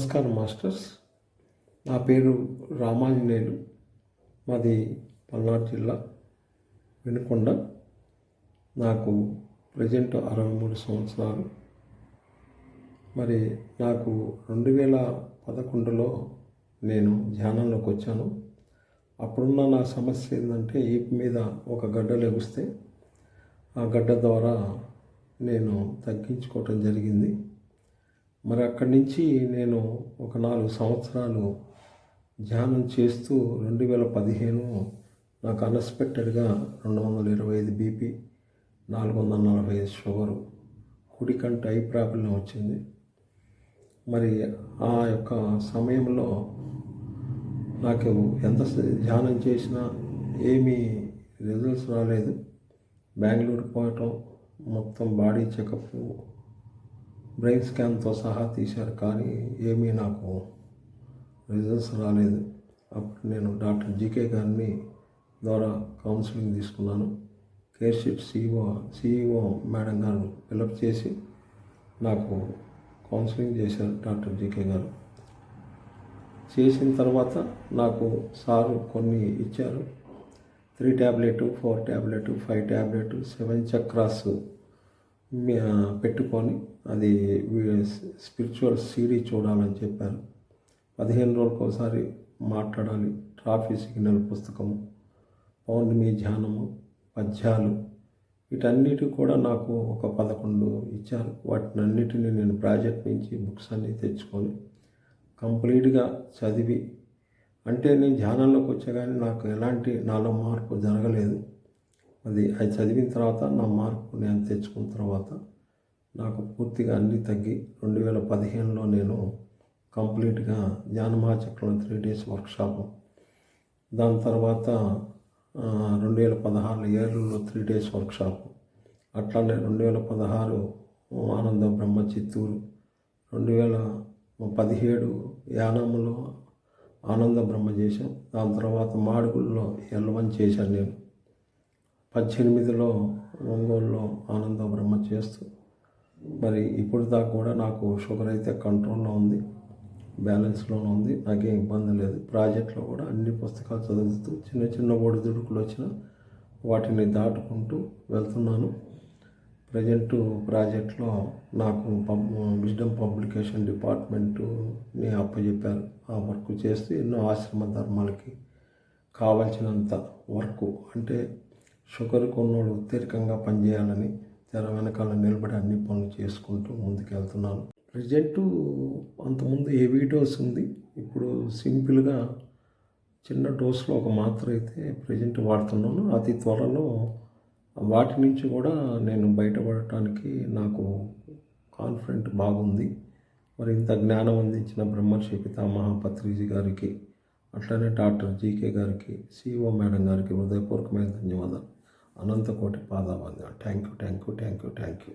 నమస్కారం మాస్టర్స్. నా పేరు రామాంజనేయులు. మాది పల్నాడు జిల్లా వినుకొండ. నాకు ప్రజెంట్ 63 సంవత్సరాలు. మరి నాకు 2011లో నేను ధ్యానంలోకి వచ్చాను. అప్పుడున్న నా సమస్య ఏంటంటే ఈపు మీద ఒక గడ్డ లెగుస్తే ఆ గడ్డ ద్వారా నేను తగ్గించుకోవటం జరిగింది. మరి అక్కడి నుంచి నేను ఒక 4 సంవత్సరాలు ధ్యానం చేస్తూ 2015 నాకు అన్ఎక్స్పెక్టెడ్గా 225 బీపీ, 445 షుగరు, కుడికంట ఐ ప్రాబ్లం వచ్చింది. మరి ఆ యొక్క సమయంలో నాకు ఎంత ధ్యానం చేసినా ఏమీ రిజల్ట్స్ రాలేదు. బెంగళూరు పోవటం, మొత్తం బాడీ చెకప్, బ్రెయిన్ స్కాన్తో సహా తీశారు, కానీ ఏమీ నాకు రిజల్ట్స్ రాలేదు. అప్పుడు నేను డాక్టర్ జీకే గారిని ద్వారా కౌన్సిలింగ్ తీసుకున్నాను. కేర్ షీట్ సిఇఓ మేడం గారు ఫిలప్ చేసి నాకు కౌన్సిలింగ్ చేశారు డాక్టర్ జీకే గారు. చేసిన తర్వాత నాకు సారు కొన్ని ఇచ్చారు. 3 ట్యాబ్లెట్, 4 ట్యాబ్లెట్, 5 ట్యాబ్లెట్, 7 చక్రాస్ పెట్టుకొని అది స్పిరిచువల్ సీడీ చూడాలని చెప్పారు. 15 రోజులకు ఒకసారి మాట్లాడాలి. ట్రాఫిక్ సిగ్నల్ పుస్తకము, పౌర్ణమి ధ్యానము, పద్యాలు, వీటన్నిటి కూడా నాకు ఒక 11 ఇచ్చారు. వాటిని అన్నిటిని నేను ప్రాజెక్ట్ నుంచి బుక్స్ అన్నీ తెచ్చుకొని కంప్లీట్గా చదివి, అంటే నేను ధ్యానంలోకి వచ్చా కానీ నాకు ఎలాంటి నాలో మార్పు జరగలేదు. అది చదివిన తర్వాత నా మార్పు నేను తెచ్చుకున్న తర్వాత నాకు పూర్తిగా అన్నీ తగ్గి 2015లో నేను కంప్లీట్గా ధ్యాన మహాచక్రం 3 days వర్క్షాపు, దాని తర్వాత 2016 ఏలూరులో 3 days వర్క్షాపు, అట్లానే 2016 ఆనంద బ్రహ్మ చిత్తూరు, 2017 యానంలో ఆనంద బ్రహ్మ చేశాం. దాని తర్వాత మాడుగుల్లో L1 చేశాను నేను. 18లో ఒంగోలులో ఆనంద బ్రహ్మ చేస్తూ, మరి ఇప్పుడు దాకా కూడా నాకు షుగర్ అయితే కంట్రోల్లో ఉంది, బ్యాలెన్స్లోనే ఉంది, నాకేం ఇబ్బంది లేదు. ప్రాజెక్ట్లో కూడా అన్ని పుస్తకాలు చదువుతూ చిన్న చిన్న ఒడిదుడుకులు వచ్చిన వాటిని దాటుకుంటూ వెళ్తున్నాను. ప్రజెంట్ ప్రాజెక్ట్లో నాకు విజ్డమ్ పబ్లికేషన్ డిపార్ట్మెంటుని అప్పచెప్పారు. ఆ వర్క్ చేస్తూ ఎన్నో ఆశ్రమ ధర్మాలకి కావాల్సినంత వర్క్, అంటే షుగర్ కొన్నోళ్ళు ఉత్తేరికంగా పనిచేయాలని తెర వెనకాల నిలబడి అన్ని పనులు చేసుకుంటూ ముందుకెళ్తున్నాను. ప్రజెంటు అంతకుముందు హెవీ డోస్ ఉంది, ఇప్పుడు సింపుల్గా చిన్న డోస్లో ఒక మాత్ర అయితే ప్రజెంట్ వాడుతున్నాను. అతి త్వరలో వాటి నుంచి కూడా నేను బయటపడటానికి నాకు కాన్ఫిడెంట్ బాగుంది. మరి ఇంత జ్ఞానం అందించిన బ్రహ్మర్షి పితామహ పత్రిజీ గారికి, అట్లనే డాక్టర్ జీకే గారికి, సిఇఓ మేడం గారికి హృదయపూర్వకమైన ధన్యవాదాలు. అనంతకోటి పాదాభంగా. Thank you.